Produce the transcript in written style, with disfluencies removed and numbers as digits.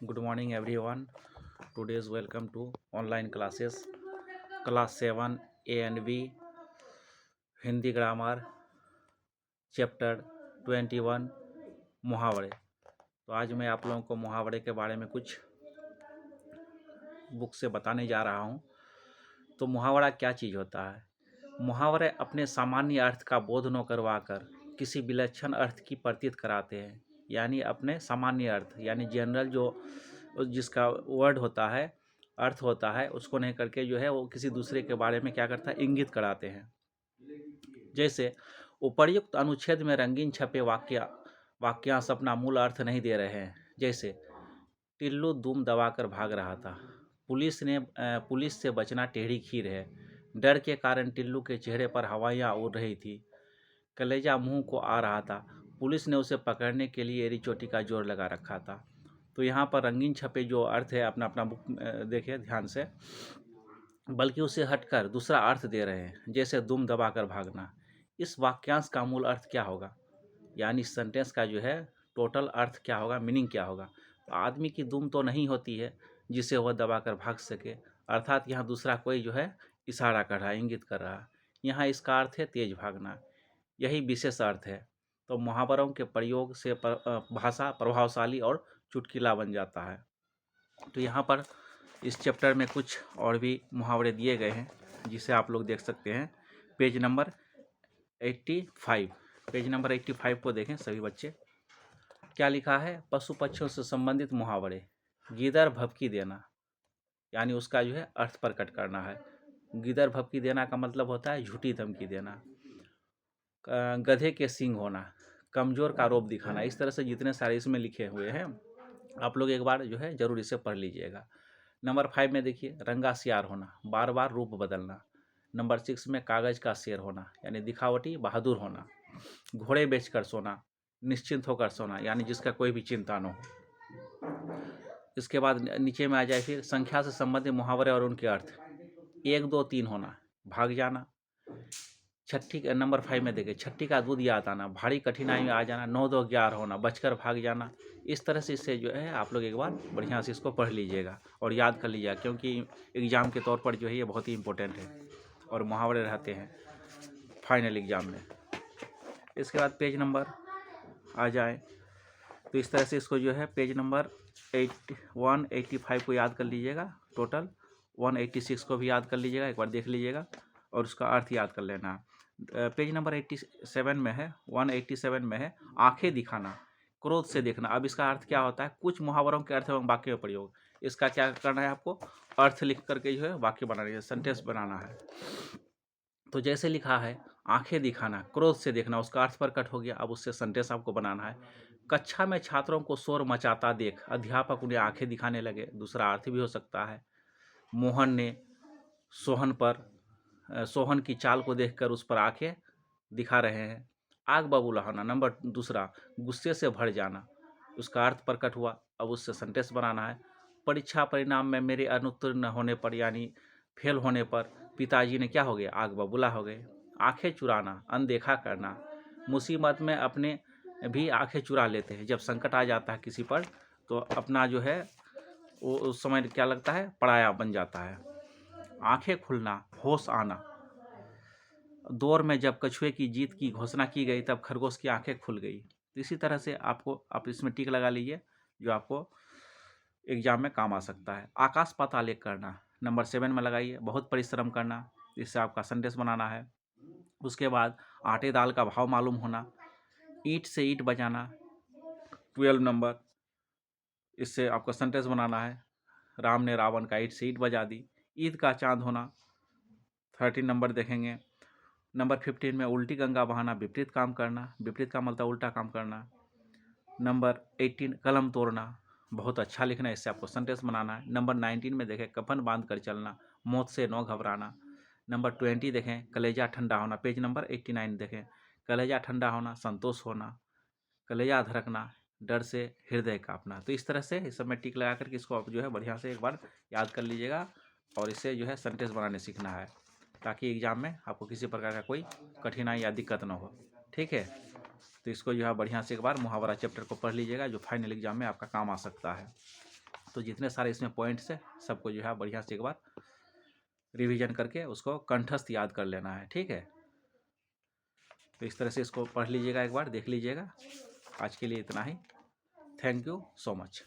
Good morning, everyone. Today's welcome to online classes, class 7 A and B, Hindi grammar, chapter 21, मुहावरे। तो आज मैं आप लोगों को मुहावरे के बारे में कुछ बुक से बताने जा रहा हूँ। तो मुहावरा क्या चीज़ होता है? मुहावरे अपने सामान्य अर्थ का बोध न करवाकर किसी विलक्षण अर्थ की प्रतीत कराते हैं। यानी अपने सामान्य अर्थ यानी जनरल जो जिसका वर्ड होता है, अर्थ होता है, उसको नहीं करके जो है वो किसी दूसरे के बारे में क्या करता है, इंगित कराते हैं। जैसे उपर्युक्त अनुच्छेद में रंगीन छपे वाक्यांश अपना मूल अर्थ नहीं दे रहे हैं। जैसे टिल्लू दुम दबाकर भाग रहा था। पुलिस से बचना टेढ़ी खीर है। डर के कारण टिल्लू के चेहरे पर हवाइयाँ उड़ रही थी। कलेजा मुंह को आ रहा था। पुलिस ने उसे पकड़ने के लिए एड़ी चोटी का जोर लगा रखा था। तो यहाँ पर रंगीन छपे जो अर्थ है अपना अपना बुक देखिए ध्यान से, बल्कि उसे हटकर दूसरा अर्थ दे रहे हैं। जैसे दुम दबाकर भागना, इस वाक्यांश का मूल अर्थ क्या होगा, यानी सेंटेंस का जो है टोटल अर्थ क्या होगा, मीनिंग क्या होगा। तो आदमी की दुम तो नहीं होती है जिसे वह दबाकर भाग सके, अर्थात यहाँ दूसरा कोई जो है इशारा कर रहा है, इंगित कर रहा है। यहाँ इसका अर्थ है तेज भागना, यही विशेष अर्थ है। तो मुहावरों के प्रयोग से भाषा प्रभावशाली और चुटकिला बन जाता है। तो यहाँ पर इस चैप्टर में कुछ और भी मुहावरे दिए गए हैं जिसे आप लोग देख सकते हैं। पेज नंबर 85, पेज नंबर 85 को देखें सभी बच्चे। क्या लिखा है? पशु पक्षियों से संबंधित मुहावरे। गीदड़ भभकी देना, यानी उसका जो है अर्थ प्रकट करना है। गीदड़ भभकी देना का मतलब होता है झूठी धमकी देना। गधे के सींग होना, कमज़ोर का रोब दिखाना। इस तरह से जितने सारे इसमें लिखे हुए हैं, आप लोग एक बार जो है ज़रूर इसे पढ़ लीजिएगा। नंबर 5 में देखिए रंगा सियार होना, बार बार रूप बदलना। नंबर 6 में कागज़ का शेर होना, यानी दिखावटी बहादुर होना। घोड़े बेचकर सोना, निश्चिंत होकर सोना, यानी जिसका कोई भी चिंता न हो। इसके बाद नीचे में आ जाए फिर संख्या से संबंधित मुहावरे और उनके अर्थ। 1 2 3 होना, भाग जाना। छठी नंबर 5 में देखिए छठी का दूध याद आना, भारी कठिनाई में आ जाना। 9 2 11 होना, बचकर भाग जाना। इस तरह से इससे जो है आप लोग एक बार बढ़िया से इसको पढ़ लीजिएगा और याद कर लीजिएगा, क्योंकि एग्ज़ाम के तौर पर जो है ये बहुत ही इंपॉर्टेंट है और मुहावरे रहते हैं फाइनल एग्ज़ाम में। इसके बाद पेज नंबर आ जाए तो इस तरह से इसको जो है पेज नंबर 185 को याद कर लीजिएगा, टोटल 186 को भी याद कर लीजिएगा, एक बार देख लीजिएगा और उसका अर्थ याद कर लेना। पेज नंबर 87 में है, 187 में है आंखें दिखाना, क्रोध से देखना। अब इसका अर्थ क्या होता है? कुछ मुहावरों के अर्थ एवं वाक्य में प्रयोग। इसका क्या करना है आपको? अर्थ लिख करके जो है वाक्य बनाना है, सेंटेंस बनाना है। तो जैसे लिखा है आंखें दिखाना, क्रोध से देखना, उसका अर्थ प्रकट हो गया। अब उससे सेंटेंस आपको बनाना है। कक्षा में छात्रों को शोर मचाता देख अध्यापक उन्हें आंखें दिखाने लगे, दूसरा अर्थ भी हो सकता है। मोहन ने सोहन की चाल को देखकर उस पर आंखें दिखा रहे हैं। आग बबूला होना, नंबर दूसरा गुस्से से भर जाना, उसका अर्थ प्रकट हुआ। अब उससे सेंटेंस बनाना है। परीक्षा परिणाम में मेरे अनुत्तीर्ण होने पर, यानी फेल होने पर पिताजी ने क्या हो गया? आग बबूला हो गए। आंखें चुराना, अनदेखा करना, मुसीबत में अपने भी आंखें चुरा लेते हैं। जब संकट आ जाता है किसी पर तो अपना जो है वो उस समय क्या लगता है? पराया बन जाता है। आंखें खुलना, होश आना। दौर में जब कछुए की जीत की घोषणा की गई तब खरगोश की आंखें खुल गई। तो इसी तरह से आप इसमें टिक लगा लीजिए जो आपको एग्जाम में काम आ सकता है। आकाश पाताल एक करना, नंबर 7 में लगाइए। बहुत परिश्रम करना, इससे आपका सेंटेंस बनाना है। उसके बाद आटे दाल का भाव मालूम होना, ईंट से ईंट बजाना, 12 नंबर, इससे आपका सेंटेंस बनाना है। राम ने रावण का ईंट से ईंट बजा दी। ईद का चांद होना, 13 नंबर देखेंगे। नंबर 15 में उल्टी गंगा बहाना, विपरीत काम करना, विपरीत का मतलब उल्टा काम करना। नंबर 18 कलम तोड़ना, बहुत अच्छा लिखना है, इससे आपको सेंटेंस बनाना है। नंबर 19 में देखें कफन बांध कर चलना, मौत से न घबराना। नंबर 20 देखें कलेजा ठंडा होना, पेज नंबर 89 देखें कलेजा ठंडा होना, संतोष होना। कलेजा धड़कना, डर से हृदय कांपना। तो इस तरह से इस सब में टिक लगा करके इसको आप जो है बढ़िया से एक बार याद कर लीजिएगा और इससे जो है सेंटेंस बनाने सीखना है, ताकि एग्जाम में आपको किसी प्रकार का कोई कठिनाई या दिक्कत ना हो। ठीक है, तो इसको जो है बढ़िया से एक बार मुहावरा चैप्टर को पढ़ लीजिएगा, जो फाइनल एग्जाम में आपका काम आ सकता है। तो जितने सारे इसमें पॉइंट्स है सबको जो है बढ़िया से एक बार रिवीजन करके उसको कंठस्थ याद कर लेना है, ठीक है। तो इस तरह से इसको पढ़ लीजिएगा, एक बार देख लीजिएगा। आज के लिए इतना ही। Thank you so much.